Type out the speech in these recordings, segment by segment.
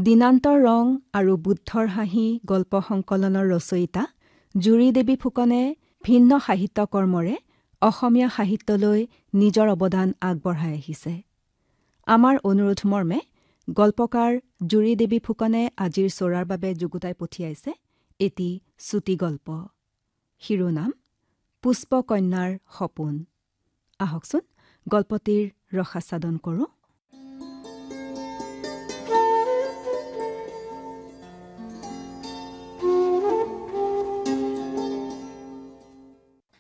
দিনান্তৰ ৰং আৰু বুদ্ধৰ হাঁহি গল্প সংকলনৰ ৰচয়িতা জুৰি দেৱী ফুকনে ভিন্ন সাহিত্য কৰ্মৰে অসমীয়া সাহিত্যলৈ নিজৰ অৱদান আগবঢ়াই আহিছে। আমাৰ অনুৰোধ মৰ্মে গল্পকাৰ জুৰি দেৱী ফুকনে আজিৰ চৰাৰ বাবে যুগুতাই পঠিয়াইছে এটি চুটি গল্প। শিৰোনাম পুষ্পকন্যাৰ সপোন। আহকচোন গল্পটিৰ ৰসাস্বাদন কৰোঁ।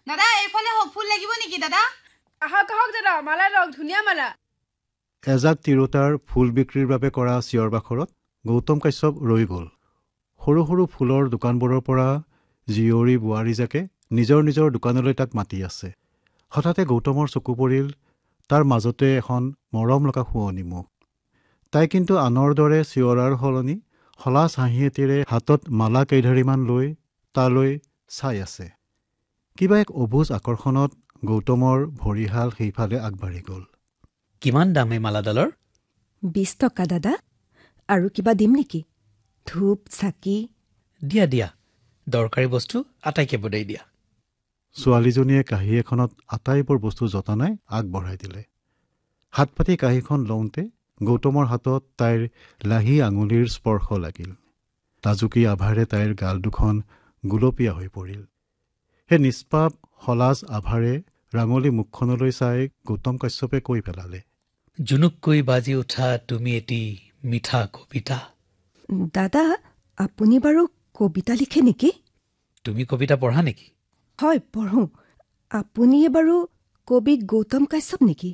দাদা এইফালে ফুল লাগিব নেকি দাদা? আহক আহক দাদা, মালা লওক, ধুনীয়া মালা। এজাক তিৰোতাৰ ফুল বিক্ৰীৰ বাবে কৰা চিঞৰ বাখৰত গৌতম কাশ্যপ ৰৈ গ'ল। সৰু সৰু ফুলৰ দোকানবোৰৰ পৰা জীয়ৰী বোৱাৰীজাকে নিজৰ নিজৰ দোকানলৈ তাক মাতি আছে। হঠাতে গৌতমৰ চকু পৰিল তাৰ মাজতে এখন মৰম লগা শুৱনি মুখ। তাই কিন্তু আনৰ দৰে চিঞৰাৰ সলনি সলাচ হাঁহি এটিৰে হাতত মালা কেইধাৰীমান লৈ তালৈ চাই আছে। কিবা এক অবুজ আকৰ্ষণত গৌতমৰ ভৰিহাল সেইফালে আগবাঢ়ি গ'ল। কিমান দাম এই মালাডালৰ? 20 টকা দাদা। আৰু কিবা দিম নেকি? ধূপ চাকি? দিয়া দিয়া, দৰকাৰী বস্তু আটাইকে বদাই দিয়া। ছোৱালীজনীয়ে কাঁহী এখনত আটাইবোৰ বস্তু যতনাই আগবঢ়াই দিলে। হাত পাতি কাঁহীখন লওঁতে গৌতমৰ হাতত তাইৰ লাহি আঙুলিৰ স্পৰ্শ লাগিল। লাজুকী আভাৰে তাইৰ গাল দুখন গুলপীয়া হৈ পৰিল। সেই নিষ্পাপ সলাজ আভাৰে ৰাঙলী মুখখনলৈ চাই গৌতম কাশ্যপে কৈ পেলালে, জুনুককৈ বাজি উঠা তুমি এটি মিঠা কবিতা। দাদা, আপুনি বাৰু কবিতা লিখে নেকি? তুমি কবিতা পঢ়া নেকি? হয়, পঢ়োঁ। আপুনি বাৰু কবি গৌতম কাশ্যপ নেকি?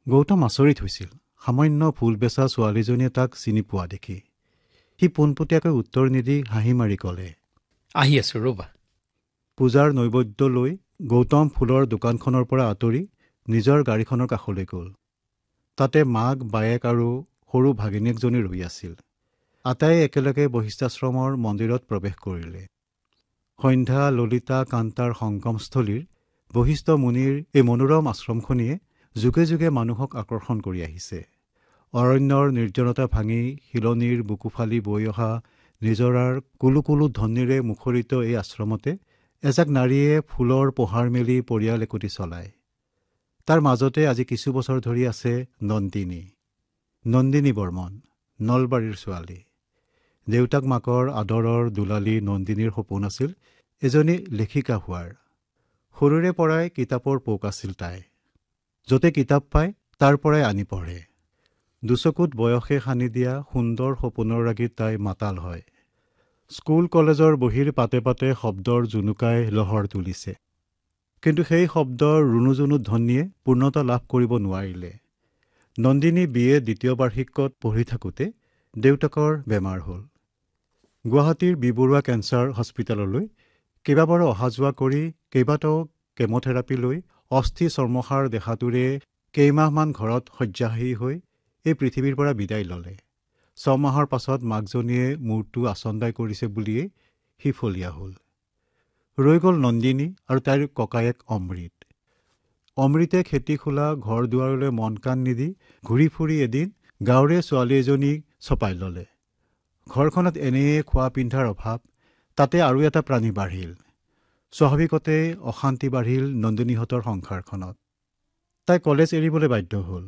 গৌতম আচৰিত হৈছিল সামান্য ফুল বেচা ছোৱালীজনীয়ে তাক চিনি পোৱা দেখি। সি পোনপটীয়াকৈ উত্তৰ নিদি হাঁহি মাৰি ক'লে, আহি আছো ৰ'বা। পূজাৰ নৈবদ্য লৈ গৌতম ফুলৰ দোকানখনৰ পৰা আঁতৰি নিজৰ গাড়ীখনৰ কাষলৈ গ'ল। তাতে মাক, বায়েক আৰু সৰু ভাগিনীয়েকজনী ৰৈ আছিল। আটাইয়ে একেলগে বশিষ্ঠাশ্ৰমৰ মন্দিৰত প্ৰৱেশ কৰিলে। সন্ধ্যা ললিতা কান্তাৰ সংগমস্থলীৰ বশিষ্ঠ মুনিৰ এই মনোৰম আশ্ৰমখনিয়ে যুগে যুগে মানুহক আকৰ্ষণ কৰি আহিছে। অৰণ্যৰ নিৰ্জনতা ভাঙি শিলনিৰ বুকুফালি বৈ অহা নিজৰাৰ কুলু কুলু ধ্বনিৰে মুখৰিত এই আশ্ৰমতে এজাক নাৰীয়ে ফুলৰ পহাৰ মেলি পৰিয়াল একোটি চলায়। তাৰ মাজতে আজি কিছু বছৰ ধৰি আছে নন্দিনী বৰ্মন, নলবাৰীৰ ছোৱালী। দেউতাক মাকৰ আদৰৰ দুলালী নন্দিনীৰ সপোন আছিল এজনী লেখিকা হোৱাৰ। সৰুৰে পৰাই কিতাপৰ পোক আছিল তাই। য'তে কিতাপ পায় তাৰ পৰাই আনি পঢ়ে। দুচকুত বয়সে সানি দিয়া সুন্দৰ সপোনৰ ৰাগীত তাই মাতাল হয়। স্কুল কলেজৰ বহীৰ পাতে পাতে শব্দৰ জুনুকাই লহৰ তুলিছে। কিন্তু সেই শব্দৰ ৰুণুজুনু ধ্বনিয়ে পূৰ্ণতা লাভ কৰিব নোৱাৰিলে। নন্দিনী BA দ্বিতীয় বাৰ্ষিকত পঢ়ি থাকোঁতে দেউতাকৰ বেমাৰ হ'ল। গুৱাহাটীৰ বি বৰুৱা কেঞ্চাৰ হস্পিটেললৈ কেইবাবাৰো অহা যোৱা কৰি কেইবাটাও কেম'থেৰাপি লৈ অস্থি চৰ্মসাৰ দেখাটোৰে কেইমাহমান ঘৰত শয্যাশায়ী হৈ এই পৃথিৱীৰ পৰা বিদায় ল'লে। 6 মাহৰ পাছত মাকজনীয়ে মূৰটো আচন্দাই কৰিছে বুলিয়েই সি ফলীয়া হ'ল। ৰৈ গ'ল নন্দিনী আৰু তাইৰ ককায়েক অমৃত। অমৃতে খেতি খোলা ঘৰ দুৱাৰলৈ মন কাণ নিদি ঘূৰি ফুৰি এদিন গাঁৱৰে ছোৱালী এজনীক চপাই ল'লে। ঘৰখনত এনেয়ে খোৱা পিন্ধাৰ অভাৱ, তাতে আৰু এটা প্ৰাণী বাঢ়িল। স্বাভাৱিকতে অশান্তি বাঢ়িল নন্দিনীহঁতৰ সংসাৰখনত। তাই কলেজ এৰিবলৈ বাধ্য হ'ল।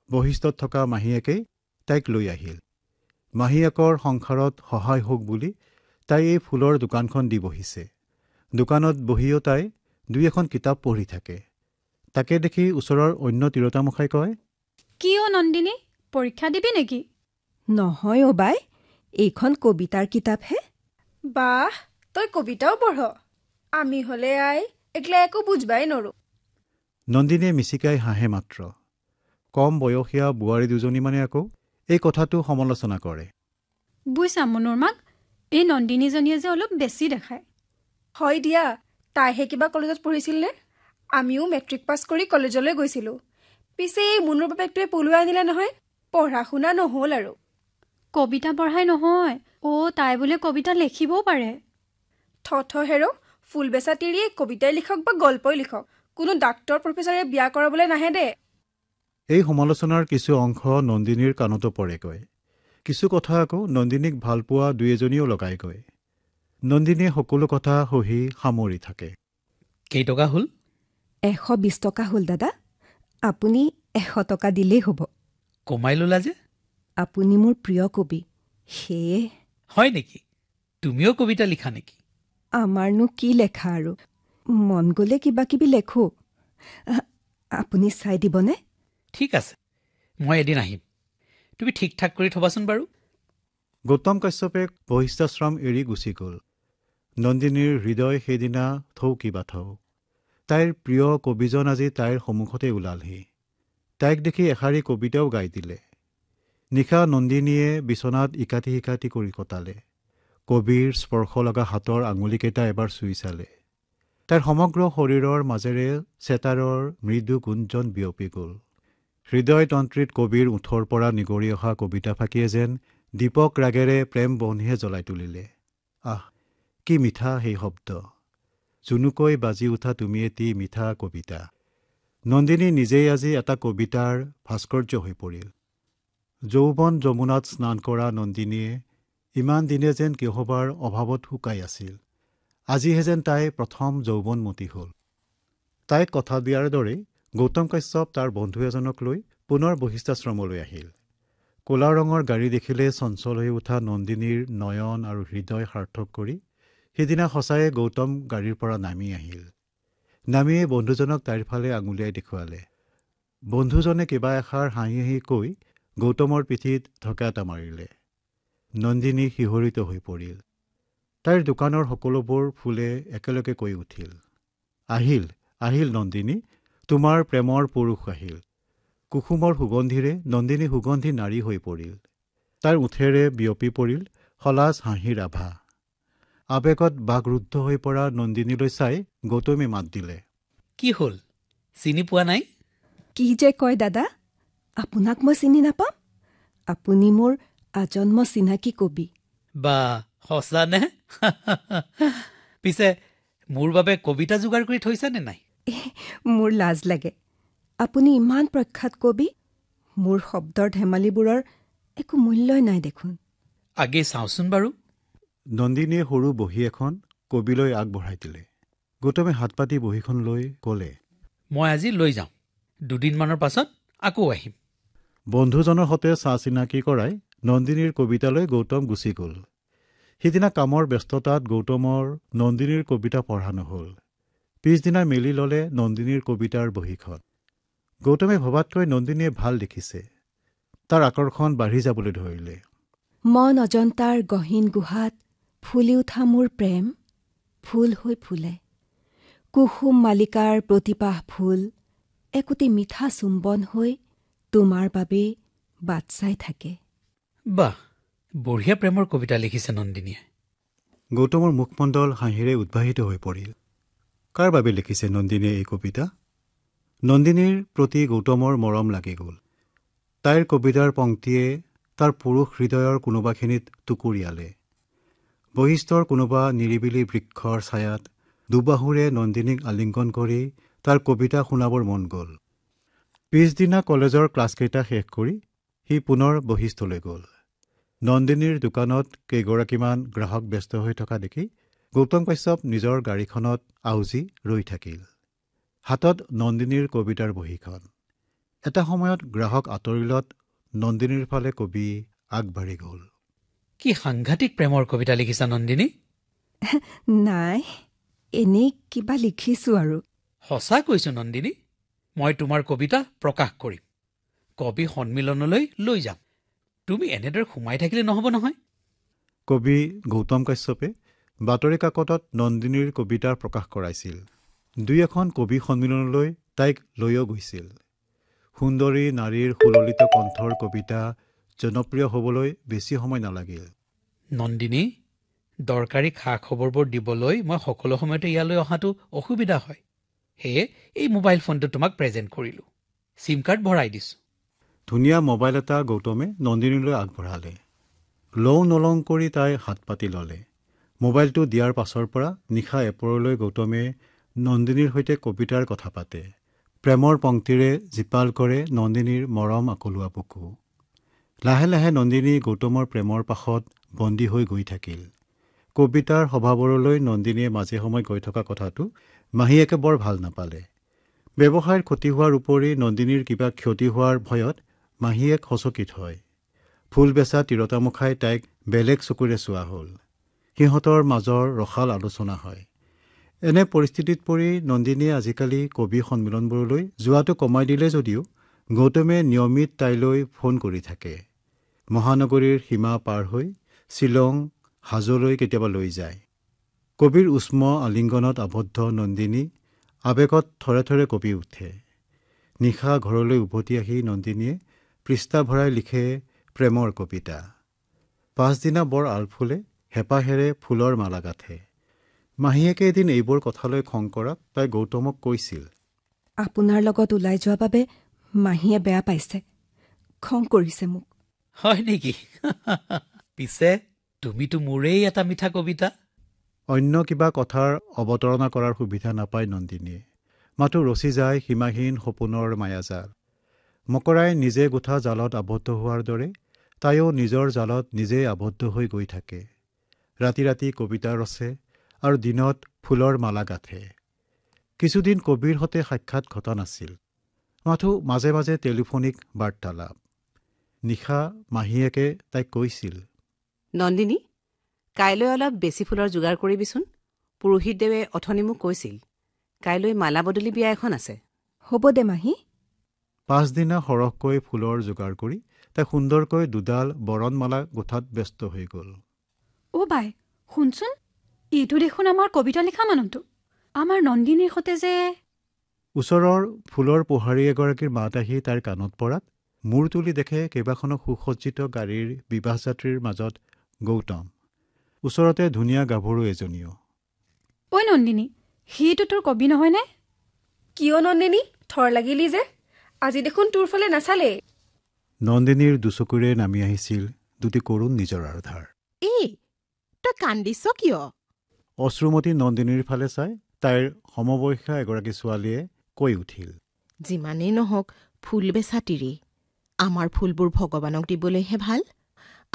বশিষ্ঠত থকা মাহীয়েকেই তাইক লৈ আহিল। মাহীয়েকৰ সংসাৰত সহায় হওক বুলি তাই এই ফুলৰ দোকানখন দি বহিছে। দোকানত বহিও তাই দুই এখন কিতাপ পঢ়ি থাকে। তাকে দেখি ওচৰৰ অন্য তিৰোতামুখাই কয়, কি নন্দিনী, পৰীক্ষা দিবি নেকি? নহয় অ' বাই, এইখন কবিতাৰ কিতাপহে। বাহ, তই কবিতাও পঢ়? আমি হ'লে একলা একো বুজবাই নৰো। নন্দিনীয়ে মিচিকাই হাঁহে মাত্ৰ। কম বয়সীয়া বোৱাৰী দুজনীমানে আকৌ এই কথাটো সমালোচনা কৰে। বুইছা মনৰ মাক, এই নন্দিনীজনীয়ে যে অলপ বেছি দেখায়। হয় দিয়া, তাইহে কিবা কলেজত পঢ়িছিল নে? আমিও মেট্ৰিক পাছ কৰি কলেজলৈ গৈছিলোঁ। পিছে এই মুনুৰ বাপেকটোৱে পলুৱাই আনিলে নহয়। পঢ়া শুনা নহ'ল আৰু। কবিতা পঢ়াই নহয়, তাই বোলে কবিতা লিখিবও পাৰে। হেৰ, ফুল বেচা তিৰিয়ে কবিতাই লিখক বা গল্পই লিখক, কোনো ডাক্তৰ প্ৰফেচাৰে বিয়া কৰাবলৈ নাহে দে। এই সমালোচনাৰ কিছু অংশ নন্দিনীৰ কাণতো পৰেগৈ। কিছু কথা আকৌ নন্দিনীক ভালপোৱা দুই এজনীও লগাই গৈ নন্দিনীয়ে সকলো কথা সহি সামৰি থাকে। কেইটকা হ'ল? 120 টকা হ'ল দাদা। আপুনি 100 টকা দিলেই হ'ব। কমাই ল'লা যে? আপুনি মোৰ প্ৰিয় কবি, সেয়ে। হয় নেকি? তুমিও কবিতা লিখা নেকি? আমাৰনো কি লেখা আৰু, মন গ'লে কিবা কিবি লেখো। আপুনি চাই দিবনে? ঠিক আছে, মই এদিন আহিম। তুমি ঠিক ঠাক কৰি থবাচোন বাৰু। গৌতম কাশ্যপে বশিষ্ঠাশ্ৰম এৰি গুচি গ'ল। নন্দিনীৰ হৃদয় সেইদিনা থৌ কিবা থৌ। তাইৰ প্ৰিয় কবিজন আজি তাইৰ সন্মুখতে ওলালহি। তাইক দেখি এষাৰি কবিতাও গাই দিলে। নিশা নন্দিনীয়ে বিচনাত ইকাতি সিকাতি কৰি কটালে। কবিৰ স্পৰ্শ লগা হাতৰ আঙুলিকেইটা এবাৰ চুই চালে। তাইৰ সমগ্ৰ শৰীৰৰ মাজেৰে চেতাৰৰ মৃদু গুঞ্জন বিয়পি গ'ল। হৃদয়তন্ত্ৰীত কবিৰ ওঠৰ পৰা নিগৰি অহা কবিতাফাঁকিয়ে যেন দীপক ৰাগেৰে প্ৰেম বহ্নিহে জ্বলাই তুলিলে। আহ, কি মিঠা সেই শব্দ! জুনুকৈ বাজি উঠা তুমি এটি মিঠা কবিতা। নন্দিনী নিজেই আজি এটা কবিতাৰ ভাস্কৰ্য হৈ পৰিল। যৌৱন যমুনাত স্নান কৰা নন্দিনীয়ে ইমান দিনে যেন কিহবাৰ অভাৱত শুকাই আছিল। আজিহে যেন তাই প্ৰথম যৌৱনমতী হ'ল। তাইক কথা দিয়াৰ দৰেই গৌতম কাশ্যপ তাৰ বন্ধু এজনক লৈ পুনৰ বশিষ্ঠাশ্ৰমলৈ আহিল। ক'লা ৰঙৰ গাড়ী দেখিলে চঞ্চল হৈ উঠা নন্দিনীৰ নয়ন আৰু হৃদয় সাৰ্থক কৰি সিদিনা সঁচায়ে গৌতম গাড়ীৰ পৰা নামি আহিল। নামিয়ে বন্ধুজনক তাইৰ ফালে আঙুলিয়াই দেখুৱালে। বন্ধুজনে কিবা এষাৰ হাঁহি হাঁহি কৈ গৌতমৰ পিঠিত ঢকা এটা মাৰিলে। নন্দিনী শিহৰিত হৈ পৰিল। তাইৰ দোকানৰ সকলোবোৰ ফুলে একেলগে কৈ উঠিল, আহিল আহিল নন্দিনী, তোমাৰ প্ৰেমৰ পুৰুষ আহিল। কুসুমৰ সুগন্ধিৰে নন্দিনী সুগন্ধি নাৰী হৈ পৰিল। তাইৰ ওঠেৰে বিয়পি পৰিল সলাজ হাঁহিৰ আভা। আৱেগত বাকৰুদ্ধ হৈ পৰা নন্দিনীলৈ চাই গৌতমে মাত দিলে, কি হ'ল? চিনি পোৱা নাই? কি যে কয় দাদা, আপোনাক মই চিনি নাপাম? আপুনি মোৰ আজন্ম চিনাকি কবি। বা সঁচা নে? পিছে মোৰ বাবে কবিতা যোগাৰ কৰি থৈছানে নাই? মোৰ লাজ লাগে। আপুনি ইমান প্ৰখ্যাত কবি, মোৰ শব্দৰ ধেমালিবোৰৰ একো মূল্যই নাই দেখোন। আগে চাওঁচোন বাৰু। নন্দিনীয়ে সৰু বহী এখন কবিলৈ আগবঢ়াই দিলে। গৌতমে হাত পাতি বহীখন লৈ ক'লে, মই আজি লৈ যাওঁ, দুদিনমানৰ পাছত আকৌ আহিম। বন্ধুজনৰ সতে চা চিনাকি কৰাই নন্দিনীৰ কবিতালৈ গৌতম গুচি গ'ল। সিদিনা কামৰ ব্যস্ততাত গৌতমৰ নন্দিনীৰ কবিতা পঢ়া নহ'ল। পিছদিনা মেলি ল'লে নন্দিনীৰ কবিতাৰ বহীখন। গৌতমে ভবাতকৈ নন্দিনীয়ে ভাল লিখিছে। তাৰ আকৰ্ষণ বাঢ়ি যাবলৈ ধৰিলে। মন অজন্তাৰ গহীন গুহাত ফুলি উঠা মোৰ প্ৰেম ফুল হৈ ফুলে। কুসুম মালিকাৰ প্ৰতিপাহ ফুল একোটি মিঠা চুম্বন হৈ তোমাৰ বাবেই বাট চাই থাকে। বাহ, বঢ়িয়া প্ৰেমৰ কবিতা লিখিছে নন্দিনীয়ে। গৌতমৰ মুখমণ্ডল হাঁহিৰে উদ্ভাসিত হৈ পৰিল। কাৰ বাবে লিখিছে নন্দিনীয়ে এই কবিতা? নন্দিনীৰ প্ৰতি গৌতমৰ মৰম লাগি গ'ল। তাইৰ কবিতাৰ পংক্তিয়ে তাৰ পুৰুষ হৃদয়ৰ কোনোবাখিনিত টুকুৰিয়ালে। বশিষ্ঠৰ কোনোবা নিৰিবিলি বৃক্ষৰ ছায়াত দুবাহুৰে নন্দিনীক আলিংগন কৰি তাৰ কবিতা শুনাবৰ মন গ'ল। পিছদিনা কলেজৰ ক্লাছকেইটা শেষ কৰি সি পুনৰ বশিষ্ঠলৈ গ'ল। নন্দিনীৰ দোকানত কেইগৰাকীমান গ্ৰাহক ব্যস্ত হৈ থকা দেখি গৌতম কাশ্যপ নিজৰ গাড়ীখনত আউজি ৰৈ থাকিল। হাতত নন্দিনীৰ কবিতাৰ বহীখন। এটা সময়ত গ্ৰাহক আঁতৰিলত নন্দিনীৰ ফালে কবি আগবাঢ়ি গ'ল। কি সাংঘাতিক প্ৰেমৰ কবিতা লিখিছা নন্দিনী। নাই, এনেই কিবা লিখিছো আৰু। সঁচা কৈছো নন্দিনী, মই তোমাৰ কবিতা প্ৰকাশ কৰিম, কবি সন্মিলনলৈ লৈ যাম। তুমি এনেদৰে সোমাই থাকিলে নহ'ব নহয়। কবি গৌতম কাশ্যপে বাতৰি কাকতত নন্দিনীৰ কবিতা প্ৰকাশ কৰাইছিল। দুই এখন কবি সন্মিলনলৈ তাইক লৈও গৈছিল। সুন্দৰী নাৰীৰ সুললিত কণ্ঠৰ কবিতা জনপ্ৰিয় হ'বলৈ বেছি সময় নালাগিল। নন্দিনী, দৰকাৰী খা খবৰবোৰ দিবলৈ মই সকলো সময়তে ইয়ালৈ অহাটো অসুবিধা হয়। সেয়ে এই মোবাইল ফোনটো তোমাক প্ৰেজেণ্ট কৰিলোঁ। চিম কাৰ্ড ভৰাই দিছোঁ। ধুনীয়া মোবাইল এটা গৌতমে নন্দিনীলৈ আগবঢ়ালে। লওঁ নলওঁ কৰি তাই হাত পাতি ল'লে। মোবাইলটো দিয়াৰ পাছৰ পৰা নিশা এপৰলৈ গৌতমে নন্দিনীৰ সৈতে কবিতাৰ কথা পাতে। প্ৰেমৰ পংক্তিৰে জীপাল কৰে নন্দিনীৰ মৰম আকলোৱা বুকু। লাহে লাহে নন্দিনী গৌতমৰ প্ৰেমৰ পাশত বন্দী হৈ গৈ থাকিল। কবিতাৰ সভাবোৰলৈ নন্দিনীয়ে মাজে সময়ে গৈ থকা কথাটো মাহীয়েকে বৰ ভাল নাপালে। ব্যৱসায়ৰ ক্ষতি হোৱাৰ উপৰি নন্দিনীৰ কিবা ক্ষতি হোৱাৰ ভয়ত মাহীয়েক সচকিত হয়। ফুল বেচা তিৰোতামুখাই তাইক বেলেগ চকুৰে চোৱা হ'ল। সিহঁতৰ মাজৰ ৰসাল আলোচনা হয়। এনে পৰিস্থিতিত পৰি নন্দিনীয়ে আজিকালি কবি সন্মিলনবোৰলৈ যোৱাটো কমাই দিলে যদিও গৌতমে নিয়মিত তাইলৈ ফোন কৰি থাকে। মহানগৰীৰ সীমা পাৰ হৈ শ্বিলং, হাজোলৈ কেতিয়াবা লৈ যায়। কবিৰ উষ্ম আলিংগনত আবদ্ধ নন্দিনী আৱেগত থৰে থৰে কঁপি উঠে। নিশা ঘৰলৈ উভতি আহি নন্দিনীয়ে পৃষ্ঠা ভৰাই লিখে প্ৰেমৰ কবিতা। পাছদিনা বৰ আলফুলে হেঁপাহেৰে ফুলৰ মালা গাঁঠে। মাহীয়েকে এদিন এইবোৰ কথালৈ খং কৰাত তাই গৌতমক কৈছিল, আপোনাৰ লগত ওলাই যোৱা বাবে মাহীয়ে বেয়া পাইছে, খং কৰিছে মোক। হয় নেকি? পিছে তুমিতো মোৰেই এটা মিঠা কবিতা। অন্য কিবা কথাৰ অৱতাৰণা কৰাৰ সুবিধা নাপায় নন্দিনীয়ে। মাথো ৰচি যায় সীমাহীন সপোনৰ মায়াজাল। মকৰাই নিজে গুঠা জালত আবদ্ধ হোৱাৰ দৰে তাইও নিজৰ জালত নিজেই আবদ্ধ হৈ গৈ থাকে। ৰাতি ৰাতি কবিতা ৰচে আৰু দিনত ফুলৰ মালা গাঁঠে। কিছুদিন কবিৰ সৈতে সাক্ষাৎ ঘটা নাছিল, মাথো মাজে মাজে টেলিফোনিক বাৰ্তালাপ। নিশা মাহীয়েকে তাইক কৈছিল, নন্দিনী, কাইলৈ অলপ বেছি ফুলৰ যোগাৰ কৰিবিচোন। পুৰোহিতদেৱে অথনি মোক কৈছিল, কাইলৈ মালা বদলি বিয়া এখন আছে। হ'ব দে মাহী। পাছদিনা সৰহকৈ ফুলৰ যোগাৰ কৰি তাই সুন্দৰকৈ দুডাল বৰণমালা গোঠাত ব্যস্ত হৈ গ'ল। অ' বাই, শুনচোন, এইটো দেখোন আমাৰ কবিতা লিখা মানুহটো। আমাৰ নন্দিনীৰ সৈতে যে ওচৰৰ ফুলৰ পোহাৰী এগৰাকীৰ মাত আহি তাইৰ কাণত পৰাত মূৰ তুলি দেখে কেইবাখনো সুসজ্জিত গাড়ীৰ বিবাহযাত্ৰীৰ মাজত গৌতম। ওচৰতে ধুনীয়া গাভৰু এজনীও। ঐ নন্দিনী, সেইটো তোৰ কবি নহয়নে? কিয় নন্দিনী, থৰ লাগিলি যে? আজি দেখোন তোৰ ফালে নাচালেই। নন্দিনীৰ দুচকুৰে নামি আহিছিল দুটি কৰুণ নিজৰাৰ ধাৰ। এই তই কান্দিছ কিয়? অশ্ৰুমতী নন্দিনীৰ ফালে চাই তাইৰ সমবয়সা এগৰাকী ছোৱালীয়ে কৈ উঠিল, যিমানেই নহওক ফুল বেচা তিৰি, আমাৰ ফুলবোৰ ভগৱানক দিবলৈহে ভাল।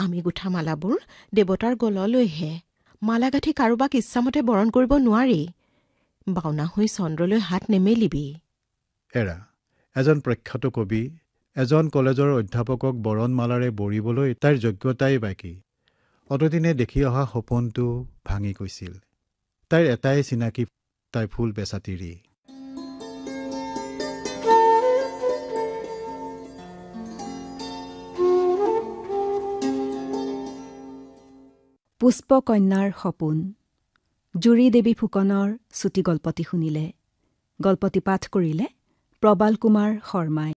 আমি গুঠা মালাবোৰ দেৱতাৰ গললৈহে। মালা গাঁঠি কাৰোবাক ইচ্ছামতে বৰণ কৰিব নোৱাৰি। বাওনা হৈ চন্দ্ৰলৈ হাত নেমেলিবি। এৰা, এজন প্ৰখ্যাত কবি, এজন কলেজৰ অধ্যাপকক বৰণমালাৰে বৰিবলৈ তাইৰ যোগ্যতাই বাকী। অতদিনে দেখি অহা সপোনটো ভাঙি গৈছিল। তাইৰ এটাই চিনাকি, তাই ফুল বেচাতিৰি। পুষ্পকন্যাৰ সপোন। জুৰি দেৱী ফুকনৰ চুটি গল্পটি শুনিলে। গল্পটি পাঠ কৰিলে প্ৰবাল কুমাৰ শৰ্মাই।